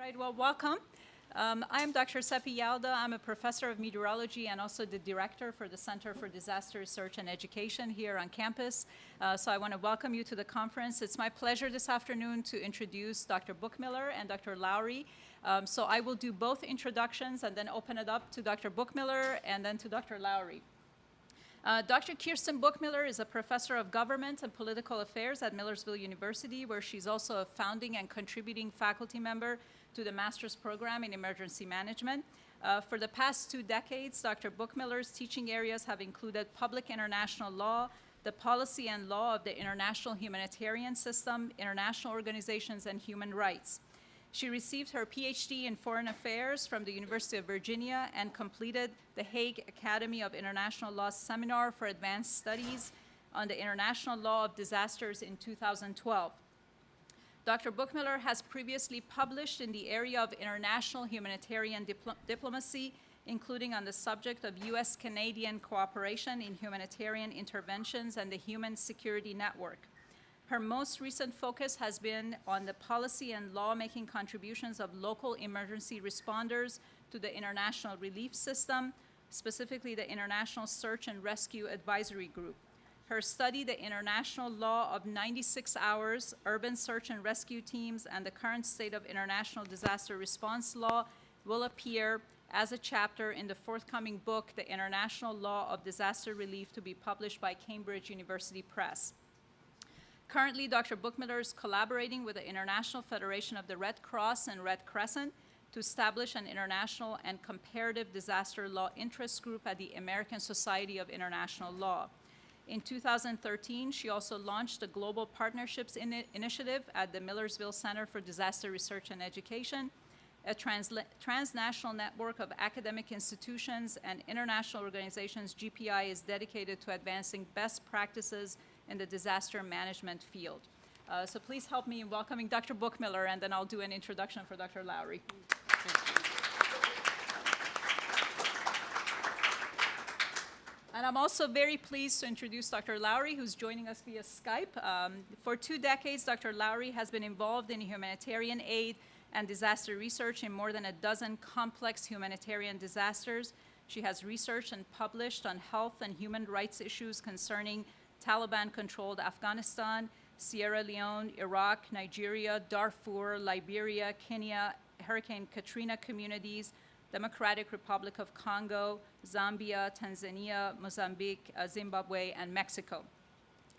right, well, welcome. I'm Dr. Seppi Yalda. I'm a professor of meteorology and also the director for the Center for Disaster Research and Education here on campus. So I want to welcome you to the conference. It's my pleasure this afternoon to introduce Dr. Bookmiller and Dr. Lowry. So I will do both introductions and then open it up to Dr. Bookmiller and then to Dr. Lowry. Dr. Kirsten Bookmiller is a professor of government and political affairs at Millersville University, where she's also a founding and contributing faculty member to the master's program in emergency management. For the past 2 decades, Dr. Bookmiller's teaching areas have included public international law, the policy and law of the international humanitarian system, international organizations, and human rights. She received her PhD in Foreign Affairs from the University of Virginia and completed the Hague Academy of International Law Seminar for Advanced Studies on the International Law of Disasters in 2012. Dr. Bookmiller has previously published in the area of international humanitarian diplomacy, including on the subject of U.S.-Canadian cooperation in humanitarian interventions and the Human Security Network. Her most recent focus has been on the policy and lawmaking contributions of local emergency responders to the international relief system, specifically the International Search and Rescue Advisory Group. Her study, The International Law of 96 Hours, Urban Search and Rescue Teams, and the Current State of International Disaster Response Law, will appear as a chapter in the forthcoming book, The International Law of Disaster Relief, to be published by Cambridge University Press. Currently, Dr. Bookmiller is collaborating with the International Federation of the Red Cross and Red Crescent to establish an international and comparative disaster law interest group at the American Society of International Law. In 2013, she also launched a Global Partnerships Initiative at the Millersville Center for Disaster Research and Education, a transnational network of academic institutions and international organizations. GPI is dedicated to advancing best practices in the disaster management field. So please help me in welcoming Dr. Bookmiller, and then I'll do an introduction for Dr. Lowry. And I'm also very pleased to introduce Dr. Lowry, who's joining us via Skype. For 2 decades, Dr. Lowry has been involved in humanitarian aid and disaster research in more than a dozen complex humanitarian disasters. She has researched and published on health and human rights issues concerning Taliban-controlled Afghanistan, Sierra Leone, Iraq, Nigeria, Darfur, Liberia, Kenya, Hurricane Katrina communities, Democratic Republic of Congo, Zambia, Tanzania, Mozambique, Zimbabwe, and Mexico.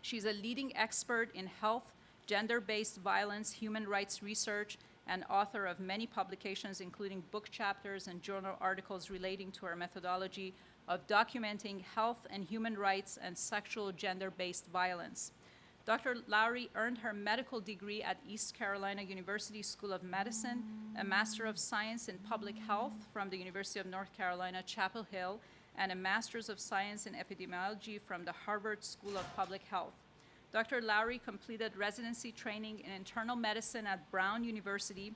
She's a leading expert in health, gender-based violence, human rights research, and author of many publications, including book chapters and journal articles relating to her methodology of documenting health and human rights and sexual gender-based violence. Dr. Lowry earned her medical degree at East Carolina University School of Medicine, a Master of Science in Public Health from the University of North Carolina, Chapel Hill, and a Master's of Science in Epidemiology from the Harvard School of Public Health. Dr. Lowry completed residency training in internal medicine at Brown University,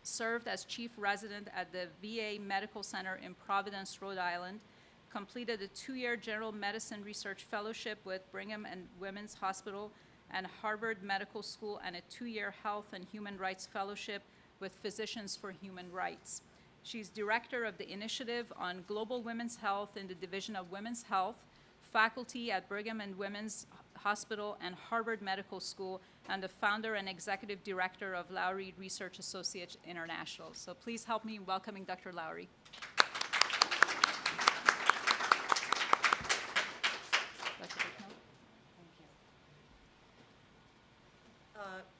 served as chief resident at the VA Medical Center in Providence, Rhode Island, completed a 2-year general medicine research fellowship with Brigham and Women's Hospital and Harvard Medical School, and a 2-year health and human rights fellowship with Physicians for Human Rights. She's director of the Initiative on Global Women's Health in the Division of Women's Health, faculty at Brigham and Women's Hospital and Harvard Medical School, and the founder and executive director of Lowry Research Associates International. So please help me in welcoming Dr. Lowry.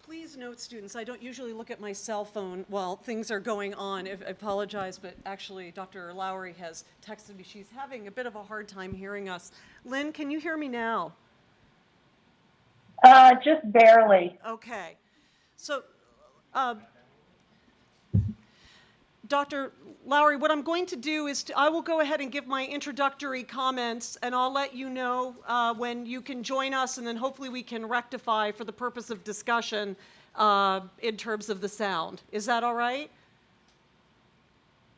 Please note, students, I don't usually look at my cell phone while things are going on. I apologize, but actually Dr. Lowry has texted me. She's having a bit of a hard time hearing us. Lynn, can you hear me now? Just barely. Okay. So, Dr. Lowry, what I'm going to do is I will go ahead and give my introductory comments, and I'll let you know when you can join us, and then hopefully we can rectify for the purpose of discussion in terms of the sound. Is that all right?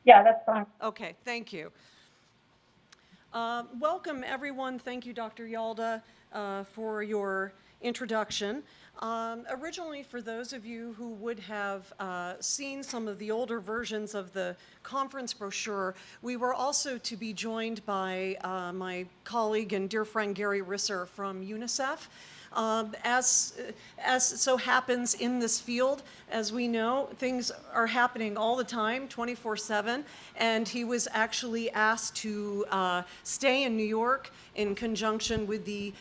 Yeah, that's fine. Okay, thank you. Welcome, everyone. Thank you, Dr. Yalda, for your introduction. Originally, for those of you who would have seen some of the older versions of the conference brochure, we were also to be joined by my colleague and dear friend Gary Risser from UNICEF. As so happens in this field, as we know, things are happening all the time, 24/7, and he was actually asked to stay in New York in conjunction with the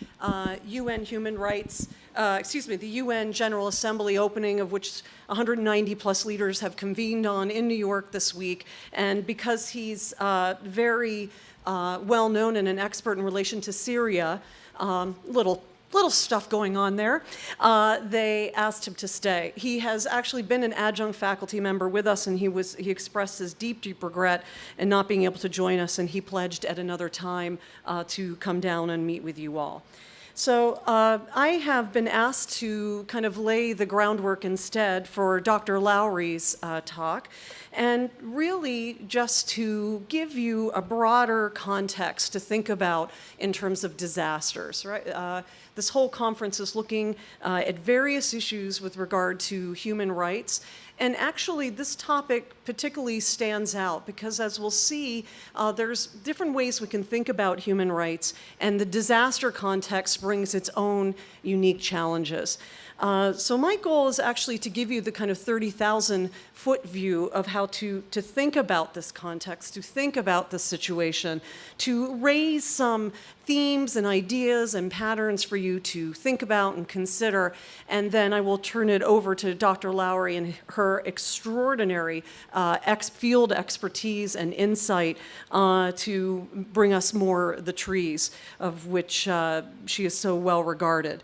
UN Human Rights, the UN General Assembly opening, of which 190 plus leaders have convened on in New York this week. And because he's very well known and an expert in relation to Syria, little stuff going on there, they asked him to stay. He has actually been an adjunct faculty member with us, and he expressed his deep regret in not being able to join us, and he pledged at another time to come down and meet with you all. So I have been asked to kind of lay the groundwork instead for Dr. Lowry's talk, and really just to give you a broader context to think about in terms of disasters, right? This whole conference is looking at various issues with regard to human rights. And actually, this topic particularly stands out because, as we'll see, there's different ways we can think about human rights, and the disaster context brings its own unique challenges. So my goal is actually to give you the kind of 30,000-foot view of how to think about this context, to think about this situation, to raise some themes and ideas and patterns for you to think about and consider, and then I will turn it over to Dr. Lowry and her extraordinary field expertise and insight to bring us more the trees, of which she is so well regarded.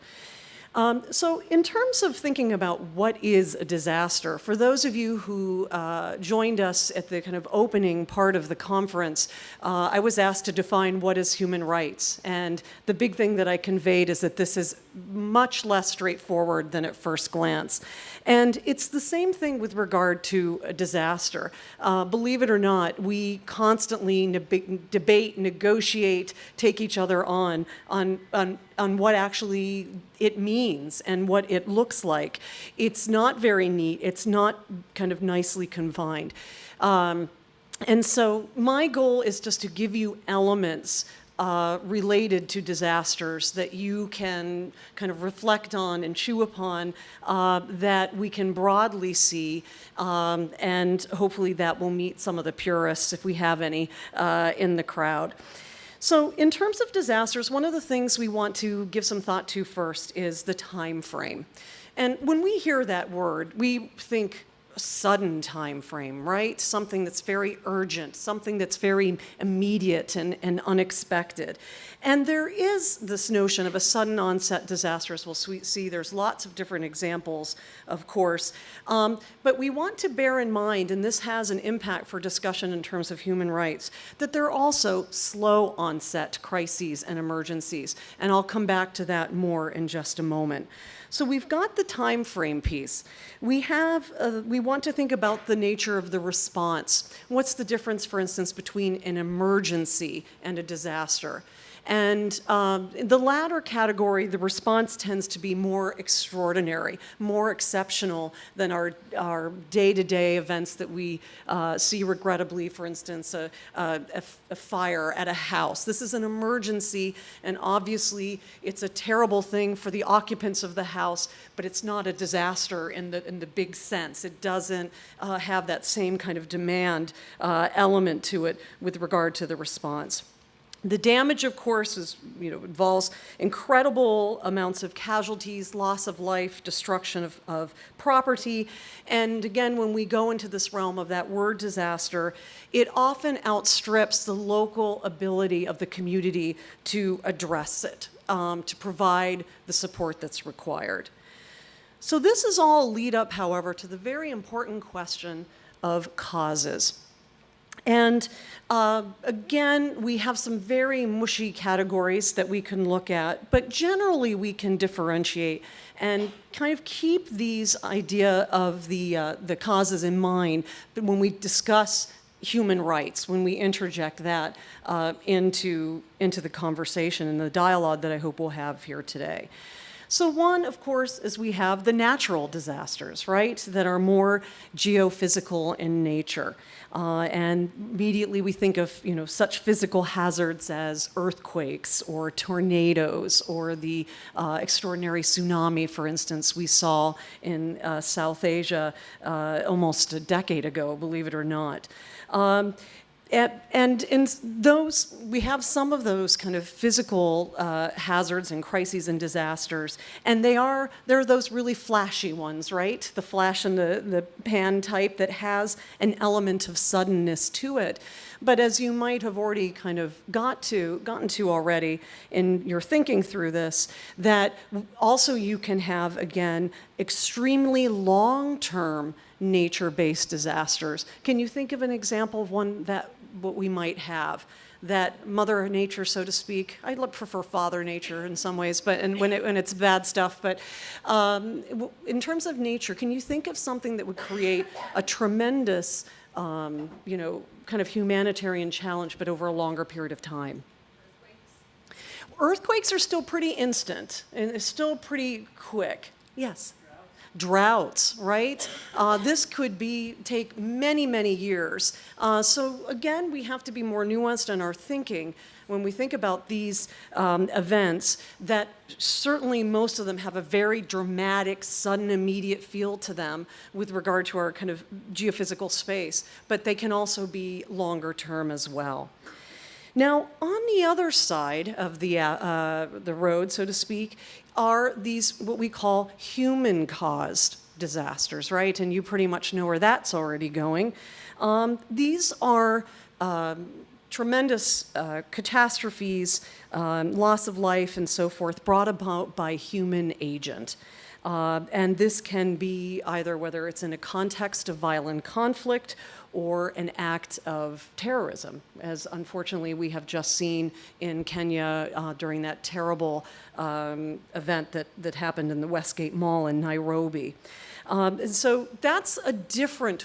So in terms of thinking about what is a disaster, for those of you who joined us at the kind of opening part of the conference, I was asked to define what is human rights. And the big thing that I conveyed is that this is much less straightforward than at first glance. And it's the same thing with regard to a disaster. Believe it or not, we constantly debate, negotiate, take each other on what actually it means and what it looks like. It's not very neat. It's not kind of nicely confined. And so my goal is just to give you elements related to disasters that you can kind of reflect on and chew upon, that we can broadly see, and hopefully that will meet some of the purists, if we have any, in the crowd. So in terms of disasters, one of the things we want to give some thought to first is the time frame. And when we hear that word, we think a sudden time frame, right? Something that's very urgent, something that's very immediate and unexpected. And there is this notion of a sudden onset disaster, as we'll see. There's lots of different examples, of course. But we want to bear in mind, and this has an impact for discussion in terms of human rights, that there are also slow onset crises and emergencies. And I'll come back to that more in just a moment. So we've got the time frame piece. We want to think about the nature of the response. What's the difference, for instance, between an emergency and a disaster? And the latter category, the response tends to be more extraordinary, more exceptional than our day-to-day events that we see regrettably, for instance, a fire at a house. This is an emergency, and obviously it's a terrible thing for the occupants of the house, but it's not a disaster in the big sense. It doesn't have that same kind of demand element to it with regard to the response. The damage, of course, involves incredible amounts of casualties, loss of life, destruction of property. And again, when we go into this realm of that word disaster, it often outstrips the local ability of the community to address it, to provide the support that's required. So this is all lead up, however, to the very important question of causes. And again, we have some very mushy categories that we can look at, but generally we can differentiate and kind of keep these idea of the causes in mind when we discuss human rights, when we interject that into the conversation and the dialogue that I hope we'll have here today. So one, of course, is we have the natural disasters, right, that are more geophysical in nature. And immediately we think of, such physical hazards as earthquakes or tornadoes or the extraordinary tsunami, for instance, we saw in South Asia almost a decade ago, believe it or not. And in those, we have some of those kind of physical hazards and crises and disasters, and they're those really flashy ones, right? The flash and the pan type that has an element of suddenness to it. But as you might have already kind of gotten to already in your thinking through this, that also you can have, again, extremely long-term nature-based disasters. Can you think of an example of one that what we might have? That Mother Nature, so to speak, I prefer Father Nature in some ways, but when it's bad stuff. But in terms of nature, can you think of something that would create a tremendous, kind of humanitarian challenge, but over a longer period of time? Earthquakes are still pretty instant and it's still pretty quick. Yes. Droughts, right? This could take many, many years. So again, we have to be more nuanced in our thinking when we think about these events, that certainly most of them have a very dramatic, sudden, immediate feel to them with regard to our kind of geophysical space, but they can also be longer term as well. Now, on the other side of the road, so to speak, are these what we call human-caused disasters, right? And you pretty much know where that's already going. These are tremendous catastrophes, loss of life and so forth, brought about by human agent. And this can be either whether it's in a context of violent conflict or an act of terrorism, as unfortunately we have just seen in Kenya during that terrible event that happened in the Westgate Mall in Nairobi. And so that's a different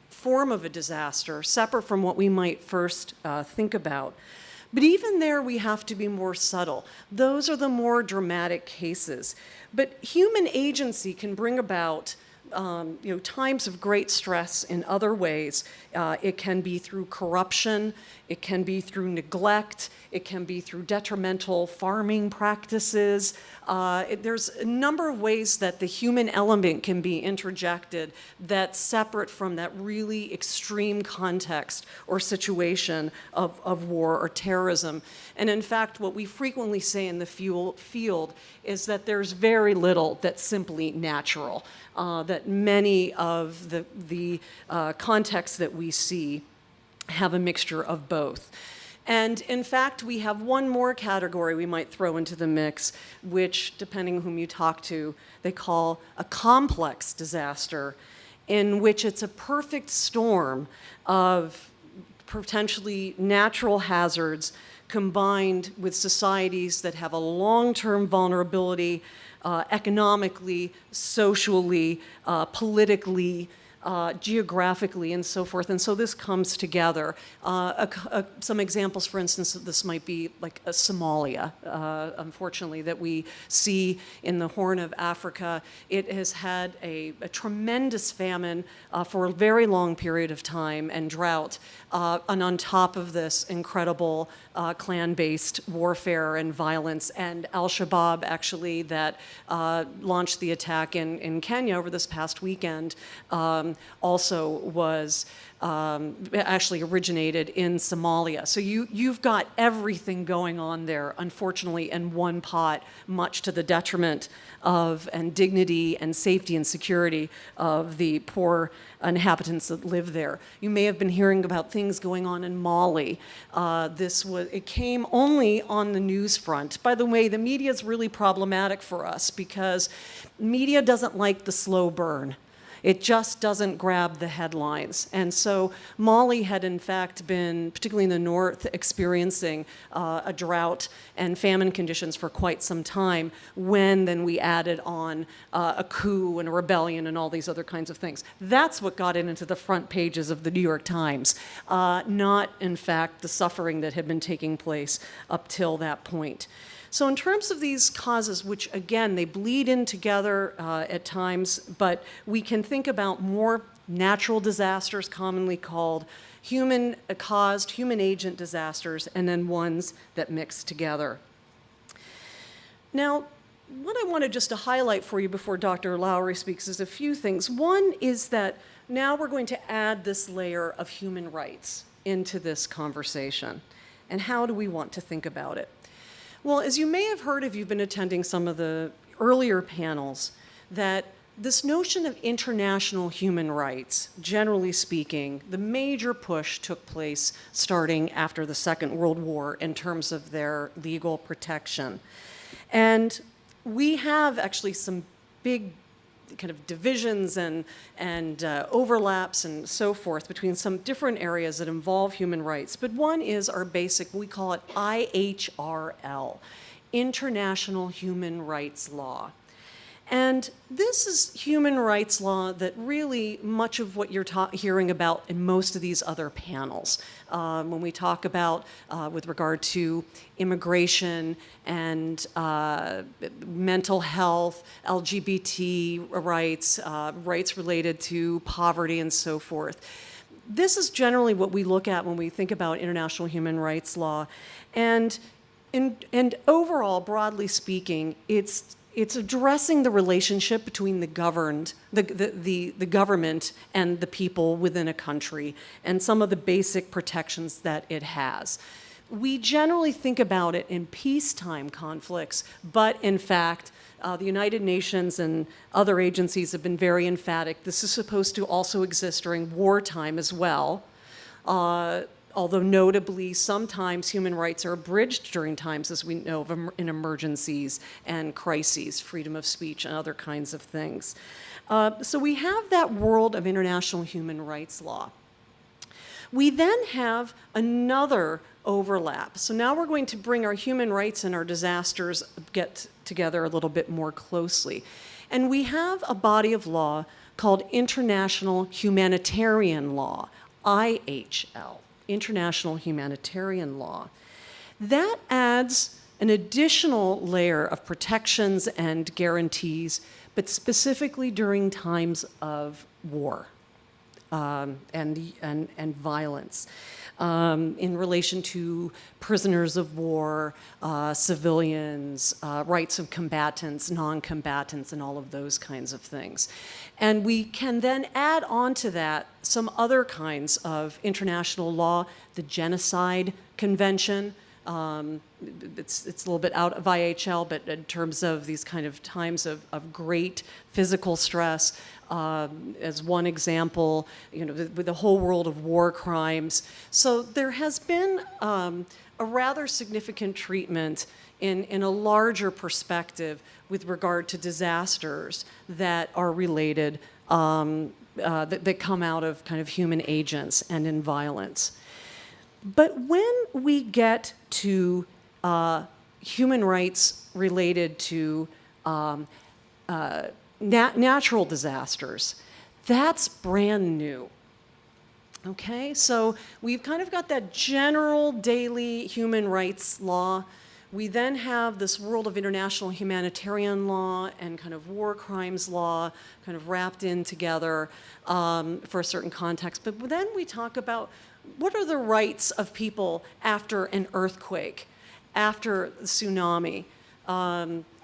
form of a disaster, separate from what we might first think about. But even there, we have to be more subtle. Those are the more dramatic cases. But human agency can bring about times of great stress in other ways. It can be through corruption, it can be through neglect, it can be through detrimental farming practices. There's a number of ways that the human element can be interjected that's separate from that really extreme context or situation of war or terrorism. And in fact, what we frequently say in the field is that there's very little that's simply natural, that many of the contexts that we see have a mixture of both. And in fact, we have one more category we might throw into the mix, which, depending whom you talk to, they call a complex disaster, in which it's a perfect storm of potentially natural hazards combined with societies that have a long-term vulnerability economically, socially, politically, geographically, and so forth. And so this comes together. Some examples, for instance, of this might be like Somalia, unfortunately, that we see in the Horn of Africa. It has had a tremendous famine for a very long period of time and drought. And on top of this, incredible clan-based warfare and violence. And Al-Shabaab, actually, that launched the attack in Kenya over this past weekend, also was actually originated in Somalia. So you've got everything going on there, unfortunately, in one pot, much to the detriment of and dignity and safety and security of the poor inhabitants that live there. You may have been hearing about things going on in Mali. It came only on the news front. By the way, the media is really problematic for us because media doesn't like the slow burn. It just doesn't grab the headlines. And so Mali had in fact been, particularly in the north, experiencing a drought and famine conditions for quite some time when then we added on a coup and a rebellion and all these other kinds of things. That's what got it into the front pages of the New York Times, not in fact the suffering that had been taking place up till that point. So in terms of these causes, which again, they bleed in together at times, but we can think about more natural disasters, commonly called human-caused, human-agent disasters, and then ones that mix together. Now, what I wanted just to highlight for you before Dr. Lowry speaks is a few things. One is that now we're going to add this layer of human rights into this conversation. And how do we want to think about it? Well, as you may have heard if you've been attending some of the earlier panels, that this notion of international human rights, generally speaking, the major push took place starting after the Second World War in terms of their legal protection. And we have actually some big kind of divisions and overlaps and so forth between some different areas that involve human rights. But one is our basic, we call it IHRL, International Human Rights Law. And this is human rights law that really much of what you're hearing about in most of these other panels. When we talk about with regard to immigration and mental health, LGBT rights, rights related to poverty and so forth. This is generally what we look at when we think about international human rights law. And overall, broadly speaking, it's addressing the relationship between the governed, the government and the people within a country and some of the basic protections that it has. We generally think about it in peacetime conflicts, but in fact, the United Nations and other agencies have been very emphatic. This is supposed to also exist during wartime as well. Although notably, sometimes human rights are abridged during times, as we know, in emergencies and crises, freedom of speech and other kinds of things. So we have that world of international human rights law. We then have another overlap. So now we're going to bring our human rights and our disasters get together a little bit more closely. And we have a body of law called International Humanitarian Law, IHL. International humanitarian law. That adds an additional layer of protections and guarantees, but specifically during times of war and violence in relation to prisoners of war, civilians, rights of combatants, non-combatants, and all of those kinds of things. And we can then add on to that some other kinds of international law, the Genocide Convention. It's a little bit out of IHL, but in terms of these kind of times of great physical stress, as one example, with the whole world of war crimes. So there has been a rather significant treatment in a larger perspective with regard to disasters that are related, that come out of kind of human agents and in violence. But when we get to human rights related to natural disasters, that's brand new. Okay, so we've kind of got that general daily human rights law. We then have this world of international humanitarian law and kind of war crimes law kind of wrapped in together for a certain context. But then we talk about what are the rights of people after an earthquake, after the tsunami,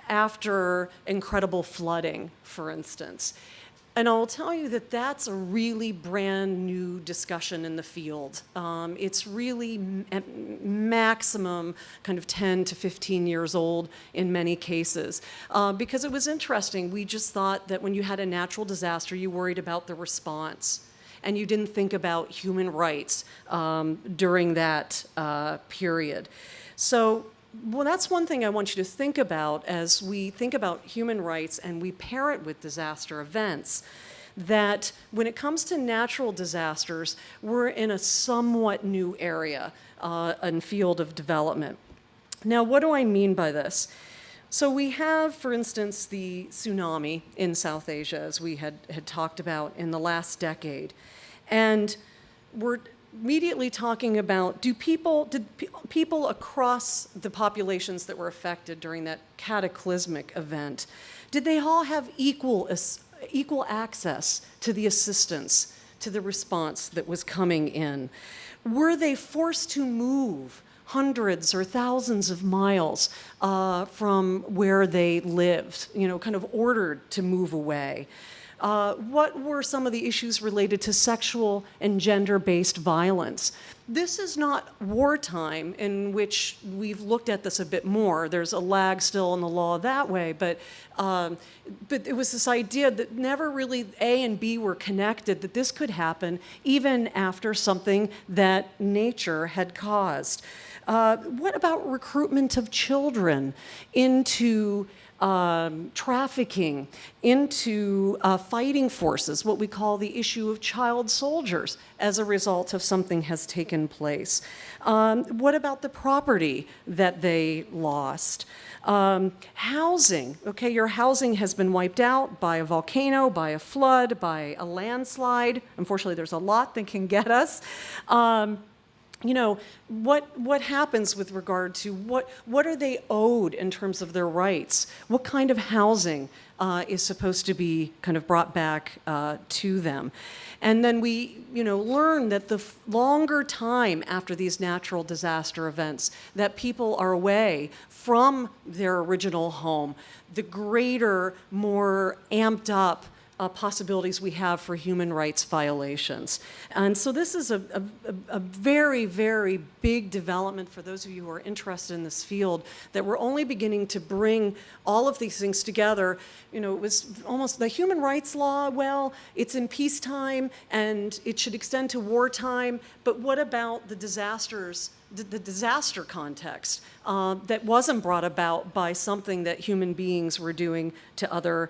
after incredible flooding, for instance. And I'll tell you that that's a really brand new discussion in the field. It's really at maximum kind of 10 to 15 years old in many cases. Because it was interesting, we just thought that when you had a natural disaster, you worried about the response. And you didn't think about human rights during that period. So, well, that's one thing I want you to think about as we think about human rights and we pair it with disaster events, that when it comes to natural disasters, we're in a somewhat new area and field of development. Now, what do I mean by this? So we have, for instance, the tsunami in South Asia, as we had talked about in the last decade. And immediately talking about, did people across the populations that were affected during that cataclysmic event, did they all have equal access to the assistance, to the response that was coming in? Were they forced to move hundreds or thousands of miles from where they lived, kind of ordered to move away? What were some of the issues related to sexual and gender-based violence? This is not wartime, in which we've looked at this a bit more. There's a lag still in the law that way, but it was this idea that never really A and B were connected, that this could happen even after something that nature had caused. What about recruitment of children into trafficking, into fighting forces, what we call the issue of child soldiers, as a result of something has taken place? What about the property that they lost? Housing, okay, your housing has been wiped out by a volcano, by a flood, by a landslide. Unfortunately, there's a lot that can get us. What happens with regard to what are they owed in terms of their rights? What kind of housing is supposed to be kind of brought back to them? And then we, learn that the longer time after these natural disaster events that people are away from their original home, the greater, more amped up possibilities we have for human rights violations. And so this is a very, very big development for those of you who are interested in this field, that we're only beginning to bring all of these things together. It was almost the human rights law, well, it's in peacetime and it should extend to wartime, but what about the disasters, the disaster context that wasn't brought about by something that human beings were doing to other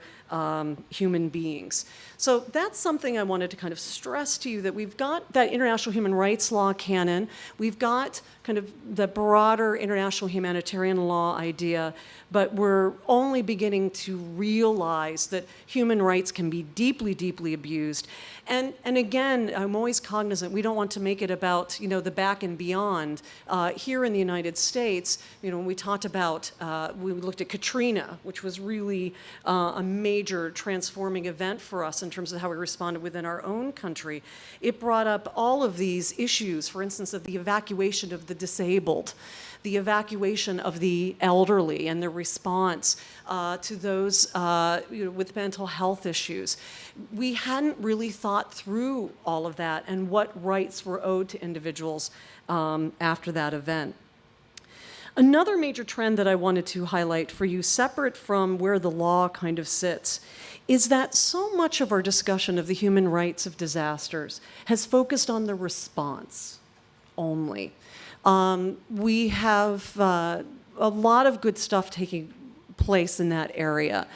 human beings? So that's something I wanted to kind of stress to you, that we've got that international human rights law canon, we've got kind of the broader international humanitarian law idea, but we're only beginning to realize that human rights can be deeply, deeply abused. And again, I'm always cognizant, we don't want to make it about, the back and beyond. Here in the United States, when we talked about, we looked at Katrina, which was really a major transforming event for us in terms of how we responded within our own country. It brought up all of these issues, for instance, of the evacuation of the disabled, the evacuation of the elderly and the response to those with mental health issues. We hadn't really thought through all of that and what rights were owed to individuals after that event. Another major trend that I wanted to highlight for you, separate from where the law kind of sits, is that so much of our discussion of the human rights of disasters has focused on the response only. We have a lot of good stuff taking place in that area.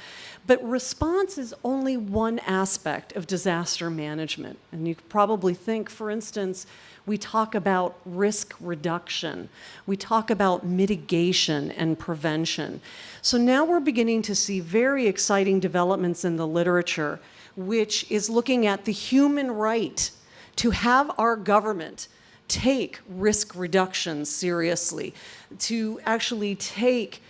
But response is only one aspect of disaster management. And you probably think, for instance, we talk about risk reduction. We talk about mitigation and prevention. So now we're beginning to see very exciting developments in the literature, which is looking at the human right to have our government take risk reduction seriously, to actually take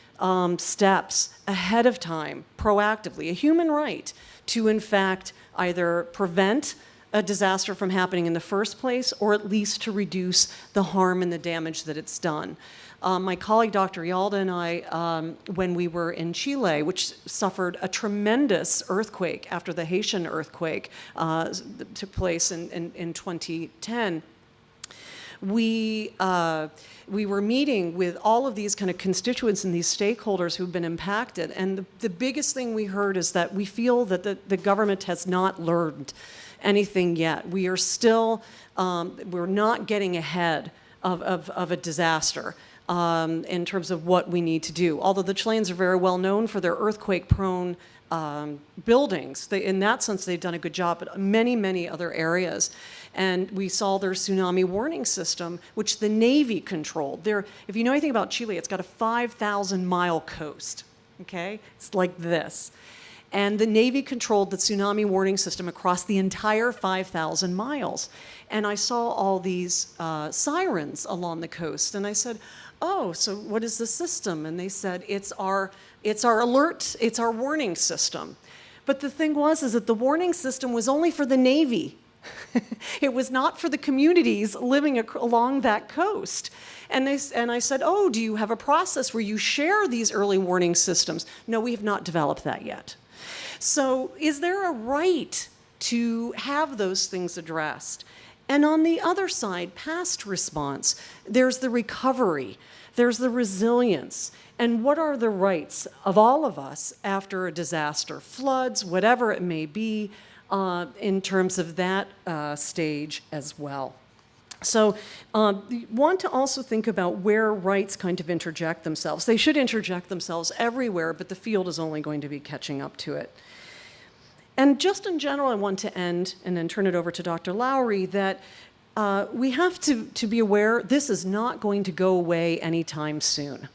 steps ahead of time, proactively, a human right to, in fact, either prevent a disaster from happening in the first place, or at least to reduce the harm and the damage that it's done. My colleague, Dr. Yalda, and I, when we were in Chile, which suffered a tremendous earthquake after the Haitian earthquake that took place in 2010, we were meeting with all of these kind of constituents and these stakeholders who've been impacted. And the biggest thing we heard is that we feel that the government has not learned anything yet. We are still, we're not getting ahead of a disaster in terms of what we need to do. Although the Chileans are very well known for their earthquake-prone buildings. In that sense, they've done a good job, but many, many other areas. And we saw their tsunami warning system, which the Navy controlled. If you know anything about Chile, it's got a 5,000-mile coast, okay? It's like this. And the Navy controlled the tsunami warning system across the entire 5,000 miles. And I saw all these sirens along the coast, and I said, oh, so what is the system? And they said, it's our alert, it's our warning system. But the thing was is that the warning system was only for the Navy. It was not for the communities living along that coast. And I said, oh, do you have a process where you share these early warning systems? No, we have not developed that yet. So is there a right to have those things addressed? And on the other side, past response, there's the recovery, there's the resilience. And what are the rights of all of us after a disaster, floods, whatever it may be, in terms of that stage as well? So you want to also think about where rights kind of interject themselves. They should interject themselves everywhere, but the field is only going to be catching up to it. And just in general, I want to end and then turn it over to Dr. Lowry that we have to be aware this is not going to go away anytime soon.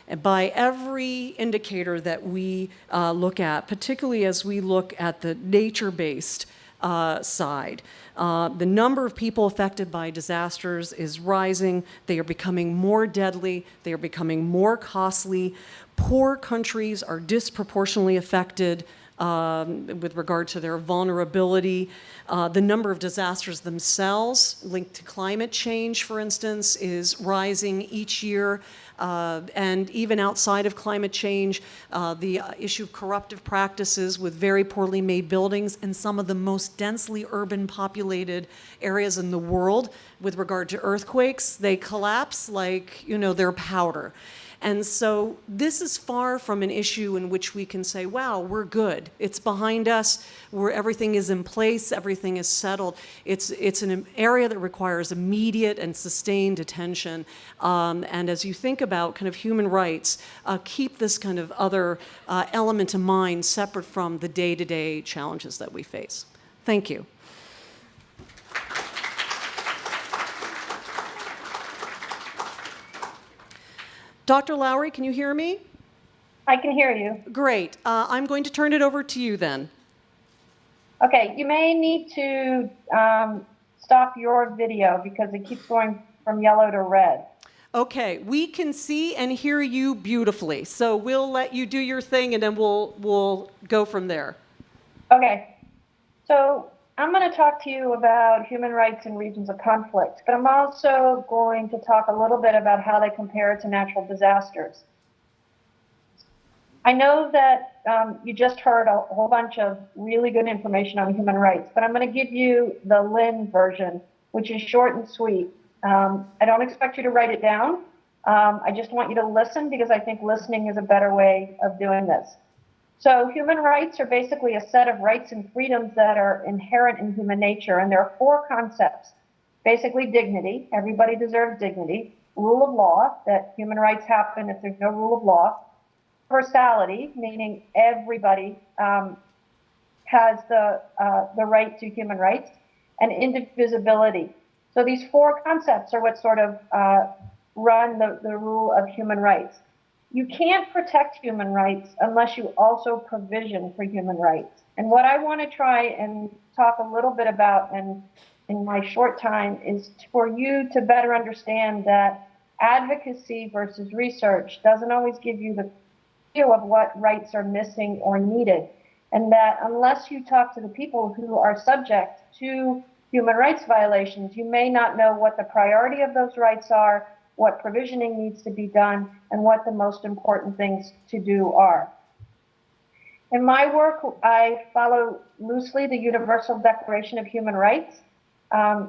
And by every indicator that we look at, particularly as we look at the nature-based side, the number of people affected by disasters is rising. They are becoming more deadly. They are becoming more costly. Poor countries are disproportionately affected with regard to their vulnerability. The number of disasters themselves linked to climate change, for instance, is rising each year. And even outside of climate change, the issue of corruptive practices with very poorly made buildings in some of the most densely urban populated areas in the world with regard to earthquakes, they collapse like, they're powder. And so this is far from an issue in which we can say, wow, we're good. It's behind us, where everything is in place, everything is settled. It's an area that requires immediate and sustained attention. And as you think about kind of human rights, keep this kind of other element in mind separate from the day-to-day challenges that we face. Thank you. Dr. Lowry, can you hear me? I can hear you. Great. I'm going to turn it over to you then. Okay, you may need to stop your video because it keeps going from yellow to red. Okay, we can see and hear you beautifully, so we'll let you do your thing and then we'll go from there. Okay, so I'm going to talk to you about human rights in regions of conflict, but I'm also going to talk a little bit about how they compare to natural disasters. I know that you just heard a whole bunch of really good information on human rights, but I'm going to give you the Lynn version, which is short and sweet. I don't expect you to write it down. I just want you to listen because I think listening is a better way of doing this. So human rights are basically a set of rights and freedoms that are inherent in human nature, and there are four concepts. Basically dignity, everybody deserves dignity. Rule of law, that human rights happen if there's no rule of law. Universality, meaning everybody has the right to human rights. And indivisibility. So these four concepts are what sort of run the rule of human rights. You can't protect human rights unless you also provision for human rights. And what I want to try and talk a little bit about in my short time is for you to better understand that advocacy versus research doesn't always give you the feel of what rights are missing or needed. And that unless you talk to the people who are subject to human rights violations, you may not know what the priority of those rights are, what provisioning needs to be done, and what the most important things to do are. In my work, I follow loosely the Universal Declaration of Human Rights.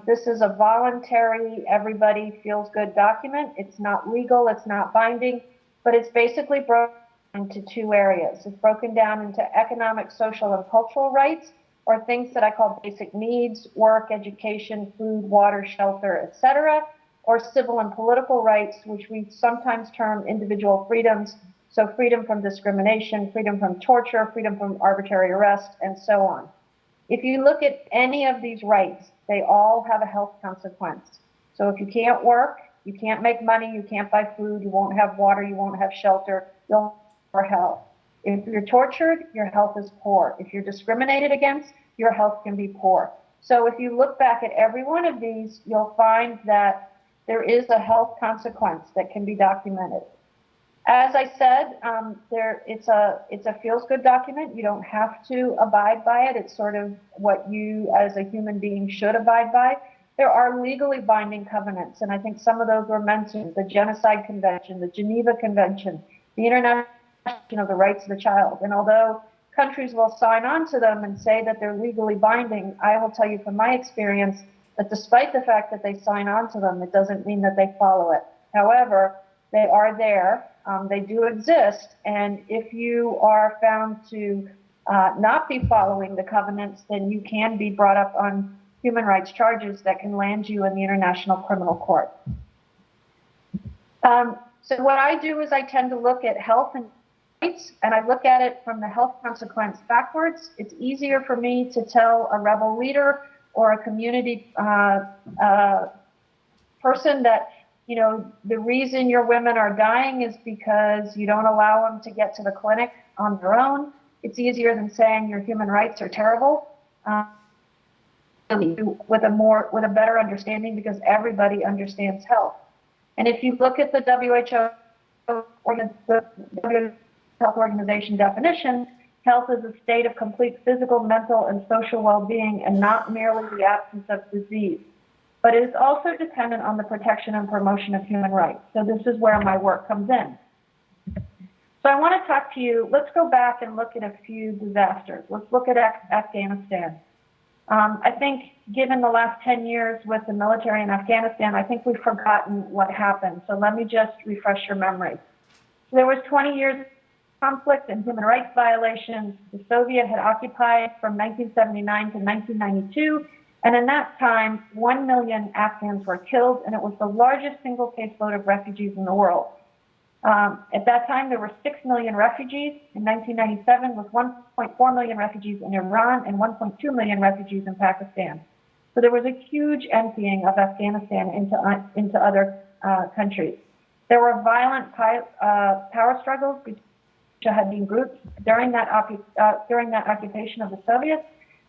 This is a voluntary, everybody feels good document. It's not legal, it's not binding, but it's basically broken into two areas. It's broken down into economic, social, and cultural rights, or things that I call basic needs, work, education, food, water, shelter, etc., or civil and political rights, which we sometimes term individual freedoms. So freedom from discrimination, freedom from torture, freedom from arbitrary arrest, and so on. If you look at any of these rights, they all have a health consequence. So if you can't work, you can't make money, you can't buy food, you won't have water, you won't have shelter, you'll have health. If you're tortured, your health is poor. If you're discriminated against, your health can be poor. So if you look back at every one of these, you'll find that there is a health consequence that can be documented. As I said, it's a feels-good document. You don't have to abide by it. It's sort of what you as a human being should abide by. There are legally binding covenants, and I think some of those were mentioned: the Genocide Convention, the Geneva Convention, the International Convention of the Rights of the Child. And although countries will sign on to them and say that they're legally binding, I will tell you from my experience that despite the fact that they sign on to them, it doesn't mean that they follow it. However, they are there, they do exist, and if you are found to not be following the covenants, then you can be brought up on human rights charges that can land you in the International Criminal Court. So what I do is I tend to look at health and rights, and I look at it from the health consequence backwards. It's easier for me to tell a rebel leader or a community person that, you know, the reason your women are dying is because you don't allow them to get to the clinic on their own. It's easier than saying your human rights are terrible. With a better understanding, because everybody understands health. And if you look at the WHO or the WHO Health Organization definition, health is a state of complete physical, mental, and social well-being, and not merely the absence of disease. But it is also dependent on the protection and promotion of human rights. So this is where my work comes in. So I want to talk to you, let's go back and look at a few disasters. Let's look at Afghanistan. I think given the last 10 years with the military in Afghanistan, I think we've forgotten what happened. So let me just refresh your memory. So there was 20 years of conflict and human rights violations. The Soviet had occupied from 1979 to 1992. And in that time, 1 million Afghans were killed, and it was the largest single caseload of refugees in the world. At that time, there were 6 million refugees. In 1997, with 1.4 million refugees in Iran and 1.2 million refugees in Pakistan. So there was a huge emptying of Afghanistan into other countries. There were violent power struggles between Mujahideen groups during that occupation of the Soviets.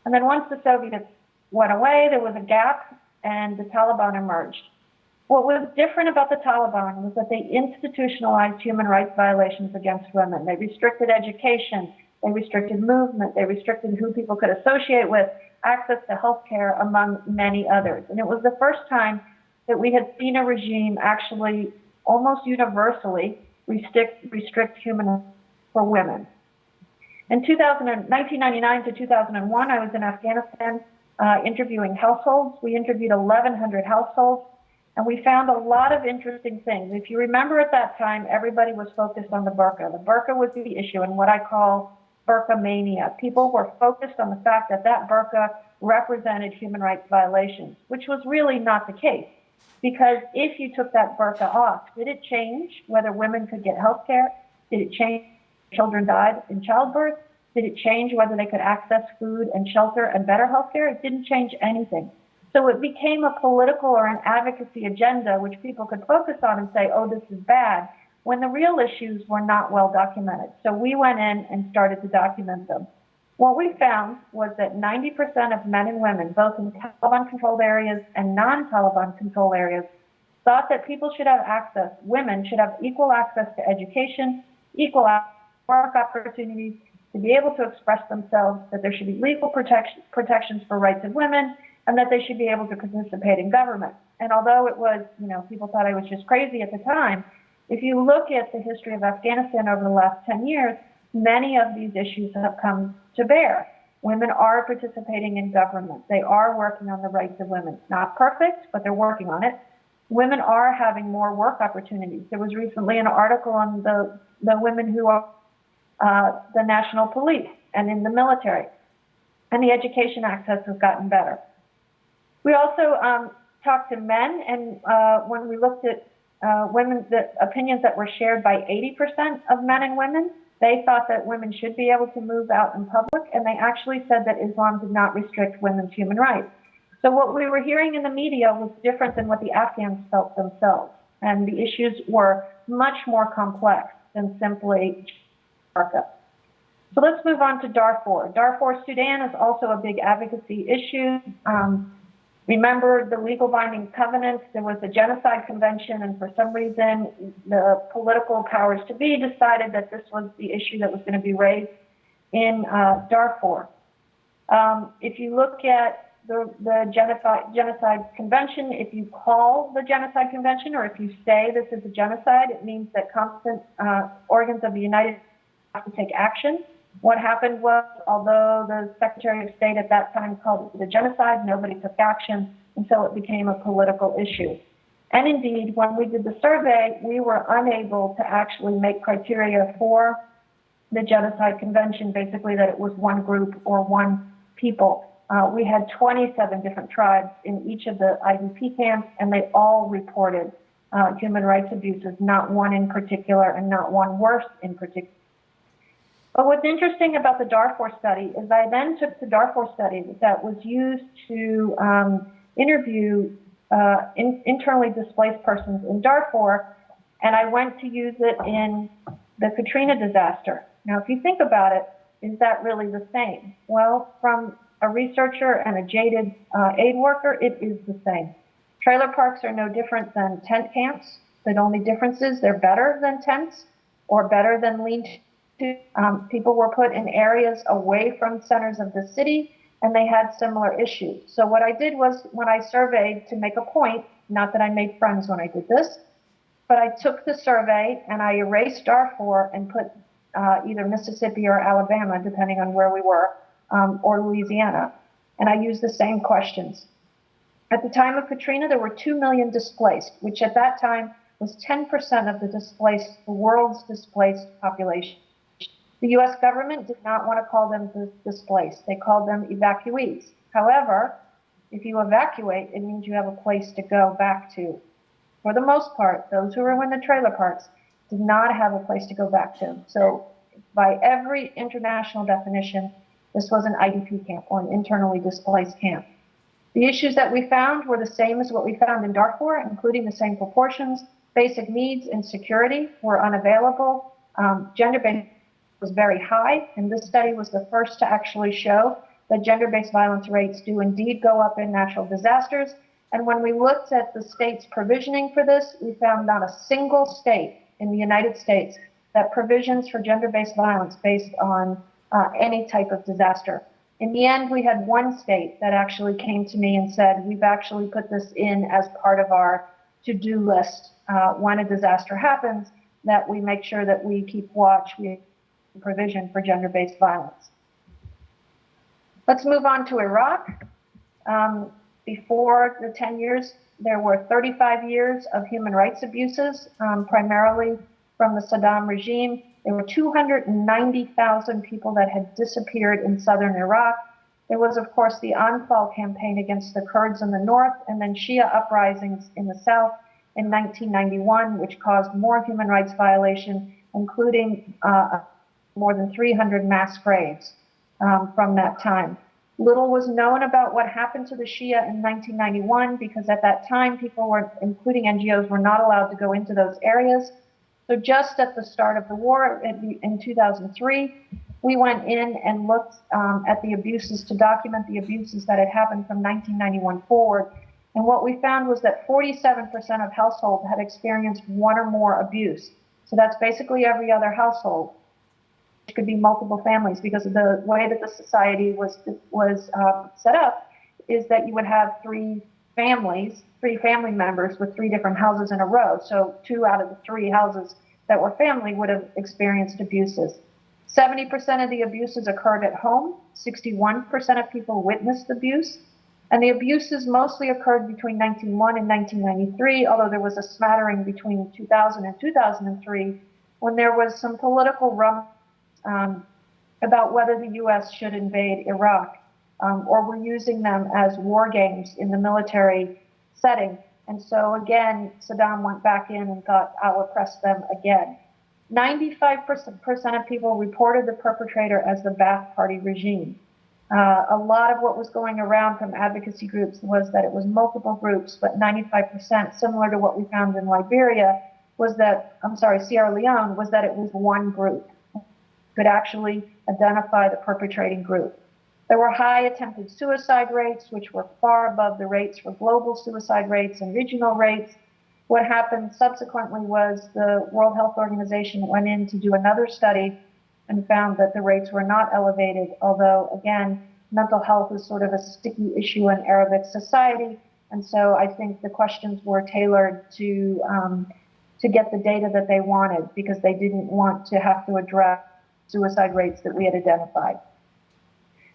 And then once the Soviets went away, there was a gap, and the Taliban emerged. What was different about the Taliban was that they institutionalized human rights violations against women. They restricted education, they restricted movement, they restricted who people could associate with, access to health care, among many others. And it was the first time that we had seen a regime actually almost universally restrict human rights for women. In 1999 to 2001, I was in Afghanistan interviewing households. We interviewed 1,100 households. And we found a lot of interesting things. If you remember at that time, everybody was focused on the burqa. The burqa was the issue and what I call burqa mania. People were focused on the fact that that burqa represented human rights violations, which was really not the case. Because if you took that burqa off, did it change whether women could get health care? Did it change if children died in childbirth? Did it change whether they could access food and shelter and better health care? It didn't change anything. So it became a political or an advocacy agenda which people could focus on and say, oh, this is bad, when the real issues were not well documented. So we went in and started to document them. What we found was that 90% of men and women, both in Taliban-controlled areas and non-Taliban-controlled areas, thought that people should have access, women should have equal access to education, equal work opportunities, to be able to express themselves, that there should be legal protections for rights of women, and that they should be able to participate in government. And although it was, people thought I was just crazy at the time, if you look at the history of Afghanistan over the last 10 years, many of these issues have come to bear. Women are participating in government. They are working on the rights of women. Not perfect, but they're working on it. Women are having more work opportunities. There was recently an article on the women who are the national police and in the military, and the education access has gotten better. We also talked to men, and when we looked at women, the opinions that were shared by 80% of men and women, they thought that women should be able to move out in public, and they actually said that Islam did not restrict women's human rights. So what we were hearing in the media was different than what the Afghans felt themselves, and the issues were much more complex than simply burqa. So let's move on to Darfur. Darfur, Sudan is also a big advocacy issue. Remember the legal binding covenants, there was the Genocide Convention, and for some reason the political powers to be decided that this was the issue that was going to be raised in Darfur. If you look at the Genocide Convention, if you call the Genocide Convention or if you say this is a genocide, it means that competent organs of the United States have to take action. What happened was, although the Secretary of State at that time called it a genocide, nobody took action, and so it became a political issue. And indeed, when we did the survey, we were unable to actually make criteria for the Genocide Convention, basically that it was one group or one people. We had 27 different tribes in each of the IDP camps, and they all reported human rights abuses, not one in particular and not one worse in particular. But what's interesting about the Darfur study is I then took the Darfur study that was used to interview internally displaced persons in Darfur, and I went to use it in the Katrina disaster. Now, if you think about it, is that really the same? Well, from a researcher and a jaded aid worker, it is the same. Trailer parks are no different than tent camps. The only difference is they're better than tents or better than lean-to. People were put in areas away from centers of the city, and they had similar issues. So what I did was, when I surveyed to make a point, not that I made friends when I did this, but I took the survey and I erased Darfur and put either Mississippi or Alabama, depending on where we were, or Louisiana. And I used the same questions. At the time of Katrina, there were 2 million displaced, which at that time was 10% of the world's displaced population. The U.S. government did not want to call them displaced. They called them evacuees. However, if you evacuate, it means you have a place to go back to. For the most part, those who were in the trailer parks did not have a place to go back to. So by every international definition, this was an IDP camp or an internally displaced camp. The issues that we found were the same as what we found in Darfur, including the same proportions. Basic needs and security were unavailable. Gender-based was very high, and this study was the first to actually show that gender-based violence rates do indeed go up in natural disasters. And when we looked at the state's provisioning for this, we found not a single state in the United States that provisions for gender-based violence based on any type of disaster. In the end, we had one state that actually came to me and said, we've actually put this in as part of our to-do list when a disaster happens, that we make sure that we keep watch, we provision for gender-based violence. Let's move on to Iraq. Before the 10 years, there were 35 years of human rights abuses, primarily from the Saddam regime. There were 290,000 people that had disappeared in southern Iraq. There was, of course, the Anfal campaign against the Kurds in the north, and then Shia uprisings in the south in 1991, which caused more human rights violation, including more than 300 mass graves from that time. Little was known about what happened to the Shia in 1991 because at that time people were, including NGOs, were not allowed to go into those areas. So just at the start of the war in 2003, we went in and looked at the abuses to document the abuses that had happened from 1991 forward. And what we found was that 47% of households had experienced one or more abuse. So that's basically every other household. It could be multiple families because of the way that the society was set up is that you would have three family members with three different houses in a row. So 2 out of the 3 houses that were family would have experienced abuses. 70% of the abuses occurred at home. 61% of people witnessed abuse. And the abuses mostly occurred between 1901 and 1993, although there was a smattering between 2000 and 2003 when there was some political rumblings about whether the U.S. should invade Iraq or were using them as war games in the military setting. And so again, Saddam went back in and thought, I'll oppress them again. 95% of people reported the perpetrator as the Ba'ath Party regime. A lot of what was going around from advocacy groups was that it was multiple groups, but 95%, similar to what we found in Sierra Leone, was that it was one group. could actually identify the perpetrating group. There were high attempted suicide rates, which were far above the rates for global suicide rates and regional rates. What happened subsequently was the World Health Organization went in to do another study and found that the rates were not elevated, although, again, mental health is sort of a sticky issue in Arabic society, and so I think the questions were tailored to get the data that they wanted, because they didn't want to have to address suicide rates that we had identified.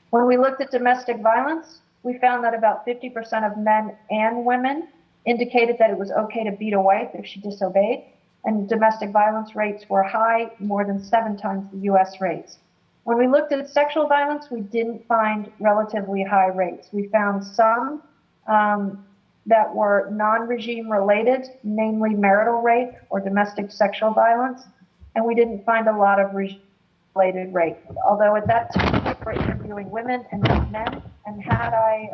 When we looked at domestic violence, we found that about 50% of men and women indicated that it was okay to beat a wife if she disobeyed, and domestic violence rates were high, more than 7 times the US rates. When we looked at sexual violence, we didn't find relatively high rates. We found some that were non-regime related, namely marital rape or domestic sexual violence, and we didn't find a lot of regime-related rape. Although at that time we were interviewing women and not men, and had I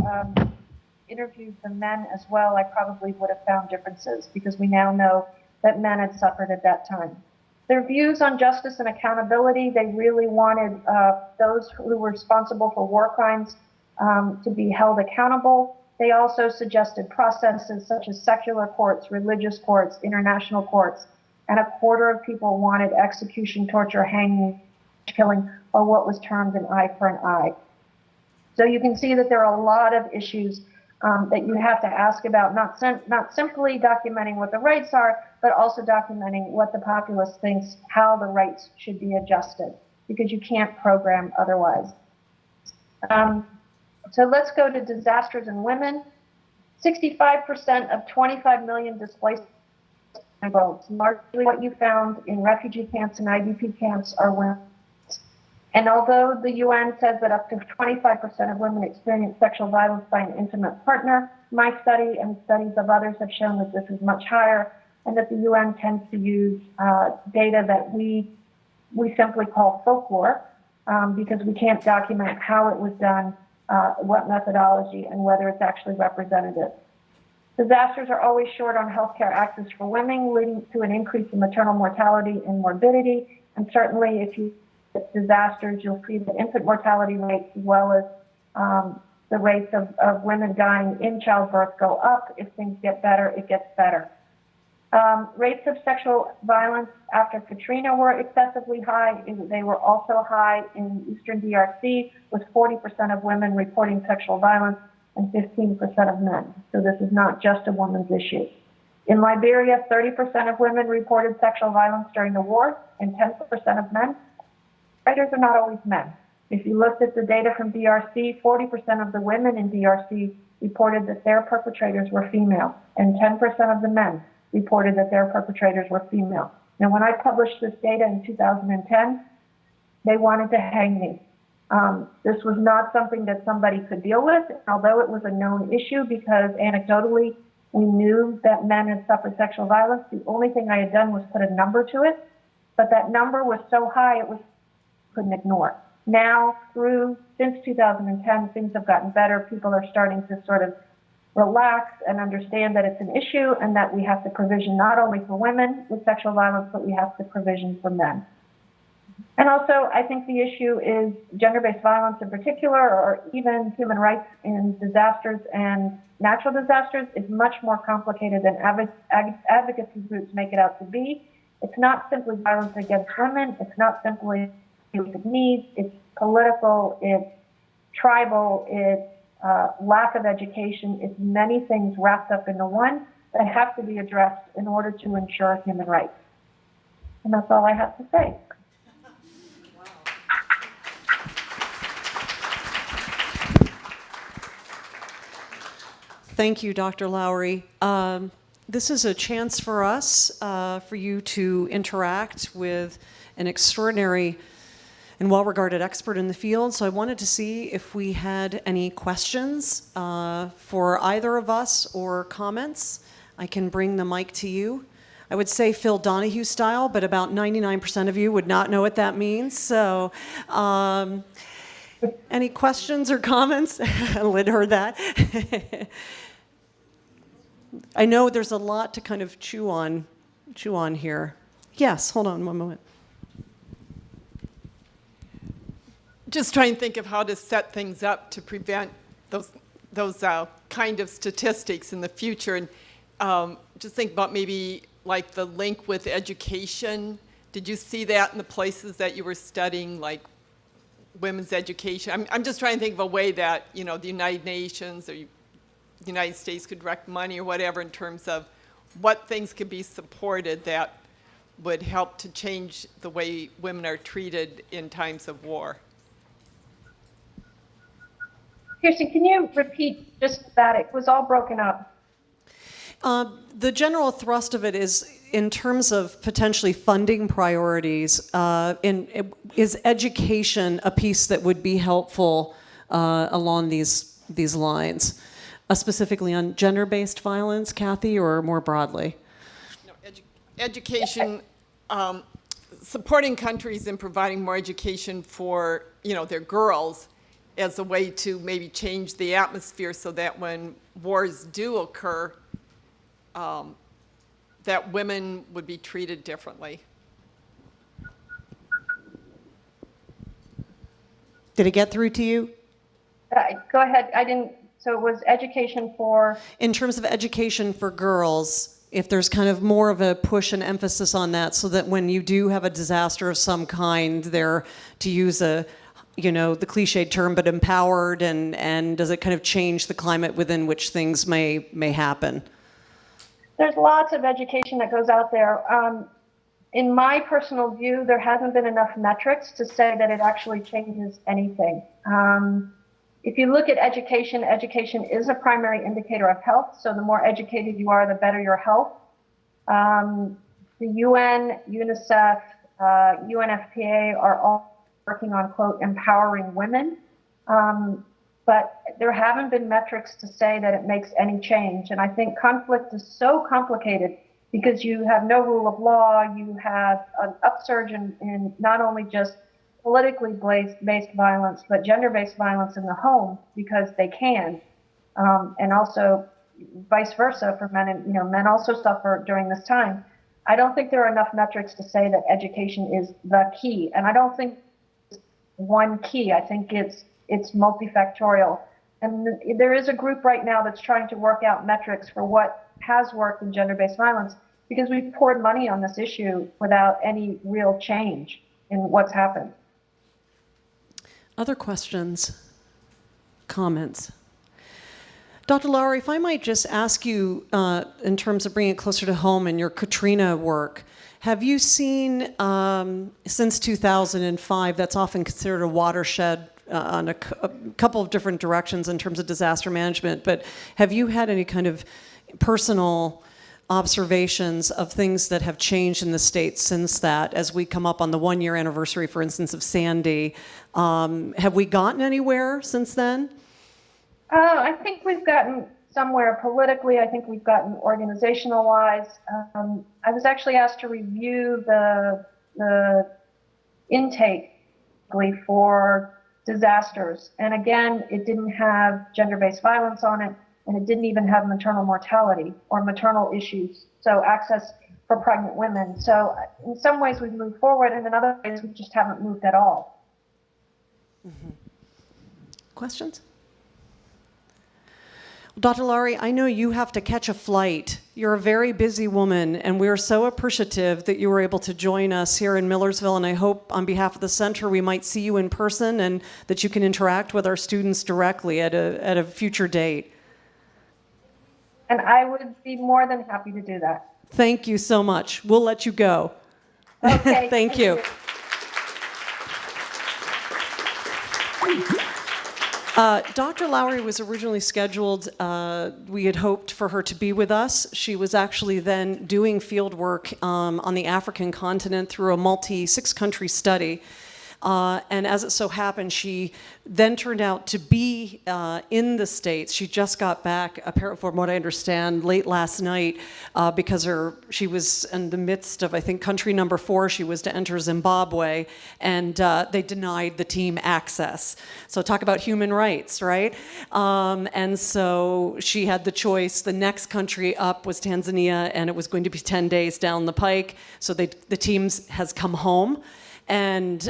interviewed the men as well, I probably would have found differences, because we now know that men had suffered at that time. Their views on justice and accountability, they really wanted those who were responsible for war crimes to be held accountable. They also suggested processes such as secular courts, religious courts, international courts, and a quarter of people wanted execution, torture, hanging, killing, or what was termed an eye for an eye. So you can see that there are a lot of issues that you have to ask about, not simply documenting what the rights are, but also documenting what the populace thinks, how the rights should be adjusted, because you can't program otherwise. So let's go to disasters and women. 65% of 25 million displaced adults, largely what you found in refugee camps and IDP camps, are women. And although the UN says that up to 25% of women experience sexual violence by an intimate partner, my study and studies of others have shown that this is much higher, and that the UN tends to use data that we simply call folklore, because we can't document how it was done, what methodology, and whether it's actually representative. Disasters are always short on healthcare access for women, leading to an increase in maternal mortality and morbidity. And certainly if you get disasters, you'll see the infant mortality rates as well as the rates of women dying in childbirth go up. If things get better, it gets better. Rates of sexual violence after Katrina were excessively high. They were also high in Eastern DRC, with 40% of women reporting sexual violence and 15% of men. So this is not just a woman's issue. In Liberia, 30% of women reported sexual violence during the war and 10% of men. Perpetrators are not always men. If you looked at the data from DRC, 40% of the women in DRC reported that their perpetrators were female, and 10% of the men reported that their perpetrators were female. Now, when I published this data in 2010, they wanted to hang me. This was not something that somebody could deal with, although it was a known issue, because anecdotally, we knew that men had suffered sexual violence. The only thing I had done was put a number to it, but that number was so high, couldn't ignore. Now, since 2010, things have gotten better. People are starting to sort of relax and understand that it's an issue, and that we have to provision not only for women with sexual violence, but we have to provision for men. And also, I think the issue is gender-based violence in particular, or even human rights in disasters and natural disasters, is much more complicated than advocacy groups make it out to be. It's not simply violence against women. It's not simply basic needs. It's political. It's tribal. It's lack of education. It's many things wrapped up into one that have to be addressed in order to ensure human rights. And that's all I have to say. Thank you, Dr. Lowry. This is a chance for us, for you to interact with an extraordinary and well-regarded expert in the field. So I wanted to see if we had any questions for either of us, or comments. I can bring the mic to you. I would say Phil Donahue style, but about 99% of you would not know what that means. So any questions or comments? Lynn heard that. I know there's a lot to kind of chew on here. Yes, hold on one moment. just trying to think of how to set things up to prevent those kind of statistics in the future. And just think about maybe like the link with education. Did you see that in the places that you were studying, like women's education? I'm just trying to think of a way that, you know, the United Nations or the United States could direct money or whatever in terms of what things could be supported that would help to change the way women are treated in times of war. Kirsten, can you repeat just that? It was all broken up. The general thrust of it is in terms of potentially funding priorities. Is education a piece that would be helpful along these lines, specifically on gender-based violence, Kathy, or more broadly? No, education, supporting countries in providing more education for, you know, their girls as a way to maybe change the atmosphere so that when wars do occur, that women would be treated differently. Did it get through to you? Go ahead. I didn't. So it was education for. In terms of education for girls, if there's kind of more of a push and emphasis on that so that when you do have a disaster of some kind, they're, to use a, you know, the cliched term, but empowered, and does it kind of change the climate within which things may happen? There's lots of education that goes out there. In my personal view, there hasn't been enough metrics to say that it actually changes anything. If you look at education, education is a primary indicator of health. So the more educated you are, the better your health. The UN, UNICEF, UNFPA are all working on, quote, empowering women. But there haven't been metrics to say that it makes any change. And I think conflict is so complicated because you have no rule of law, you have an upsurge in not only just politically based violence, but gender-based violence in the home because they can, and also vice versa for men. And, you know, men also suffer during this time. I don't think there are enough metrics to say that education is the key. And I don't think it's one key. I think it's multifactorial. And there is a group right now that's trying to work out metrics for what has worked in gender-based violence because we've poured money on this issue without any real change in what's happened. Other questions, comments? Dr. Lowry, if I might just ask you, in terms of bringing it closer to home in your Katrina work, have you seen, since 2005, that's often considered a watershed on a couple of different directions in terms of disaster management, but have you had any kind of personal observations of things that have changed in the States since that, as we come up on the 1-year anniversary, for instance, of Sandy? Have we gotten anywhere since then? I think we've gotten somewhere politically. I think we've gotten organizational-wise. I was actually asked to review the intake for disasters. And again, it didn't have gender-based violence on it, and it didn't even have maternal mortality or maternal issues, so access for pregnant women. So in some ways we've moved forward, and in other ways we just haven't moved at all. Mm-hmm. Questions? Dr. Lowry, I know you have to catch a flight. You're a very busy woman, and we are so appreciative that you were able to join us here in Millersville, and I hope on behalf of the center we might see you in person and that you can interact with our students directly at a future date. And I would be more than happy to do that. Thank you so much. We'll let you go. Okay. Thank you. Dr. Lowry was originally scheduled, we had hoped for her to be with us. She was actually then doing field work on the African continent through a six-country study. And as it so happened, she then turned out to be in the States. She just got back, apparently, from what I understand, late last night because she was in the midst of, I think, country number 4. She was to enter Zimbabwe, and they denied the team access. So talk about human rights, right? And so she had the choice. The next country up was Tanzania, and it was going to be 10 days down the pike. So the team has come home. and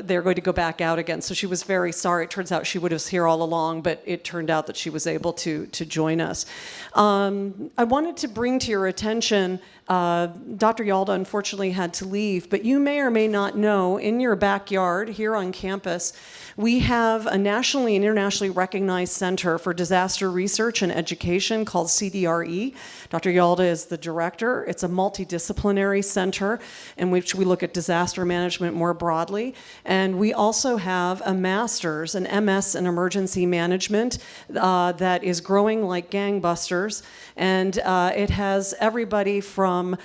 they're going to go back out again. So she was very sorry. It turns out she was here all along, but it turned out that she was able to join us. I wanted to bring to your attention, Dr. Yalda unfortunately had to leave, but you may or may not know, in your backyard here on campus, we have a nationally and internationally recognized center for disaster research and education called CDRE. Dr. Yalda is the director. It's a multidisciplinary center in which we look at disaster management more broadly. And we also have a master's, an MS in emergency management that is growing like gangbusters. And it has everybody from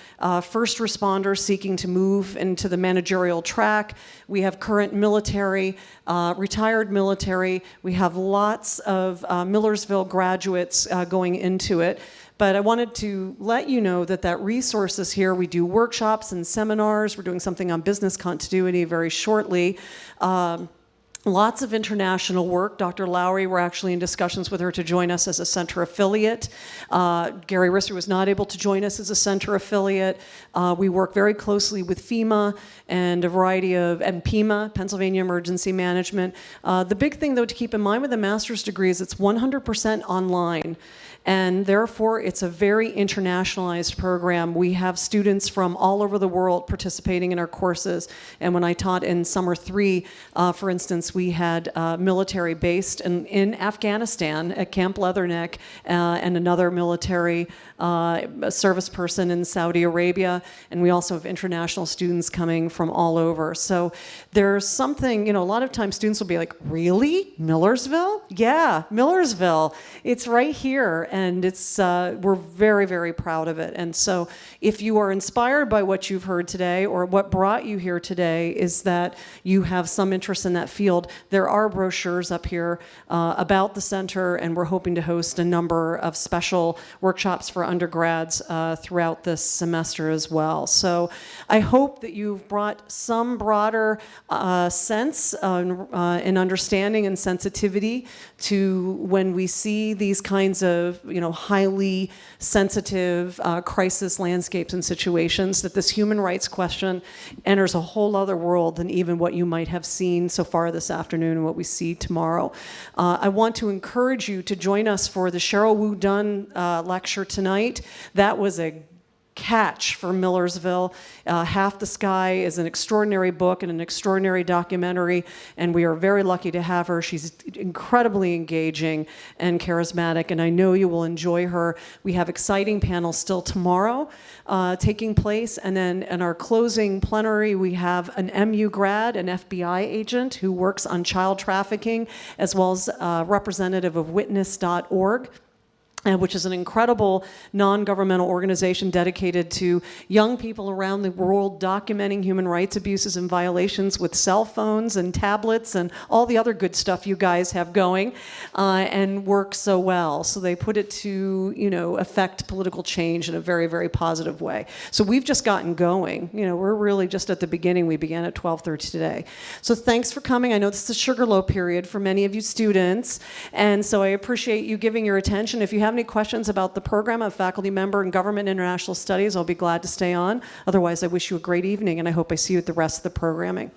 first responders seeking to move into the managerial track. We have current military, retired military. We have lots of Millersville graduates going into it. But I wanted to let you know that resource is here. We do workshops and seminars. We're doing something on business continuity very shortly. Lots of international work. Dr. Lowry, we're actually in discussions with her to join us as a center affiliate. Gary Risser was not able to join us as a center affiliate. We work very closely with FEMA and a variety of, and PEMA, Pennsylvania Emergency Management. The big thing, though, to keep in mind with a master's degree is it's 100% online. And therefore, it's a very internationalized program. We have students from all over the world participating in our courses. And when I taught in summer 3, for instance, we had military based in Afghanistan at Camp Leatherneck and another military service person in Saudi Arabia. And we also have international students coming from all over. So there's something, a lot of times students will be like, really? Millersville? Yeah, Millersville. It's right here. And it's we're very, very proud of it. And so if you are inspired by what you've heard today, or what brought you here today is that you have some interest in that field, there are brochures up here about the center, and we're hoping to host a number of special workshops for undergrads throughout this semester as well. So I hope that you've brought some broader sense and understanding and sensitivity to when we see these kinds of highly sensitive crisis landscapes and situations, that this human rights question enters a whole other world than even what you might have seen so far this afternoon and what we see tomorrow. I want to encourage you to join us for the Cheryl Wu Dunn lecture tonight. That was a catch for Millersville. Half the Sky is an extraordinary book and an extraordinary documentary, and we are very lucky to have her. She's incredibly engaging and charismatic, and I know you will enjoy her. We have exciting panels still tomorrow taking place, and then in our closing plenary, we have an MU grad, an FBI agent who works on child trafficking, as well as a representative of Witness.org. Which is an incredible non-governmental organization dedicated to young people around the world documenting human rights abuses and violations with cell phones and tablets and all the other good stuff you guys have going, and work so well. So they put it to, affect political change in a very, very positive way. So we've just gotten going. We're really just at the beginning. We began at 12:30 today. So thanks for coming. I know this is a Sugarloaf period for many of you students, and so I appreciate you giving your attention. If you have any questions about the program, I'm a faculty member in Government International Studies. I'll be glad to stay on. Otherwise, I wish you a great evening, and I hope I see you at the rest of the programming.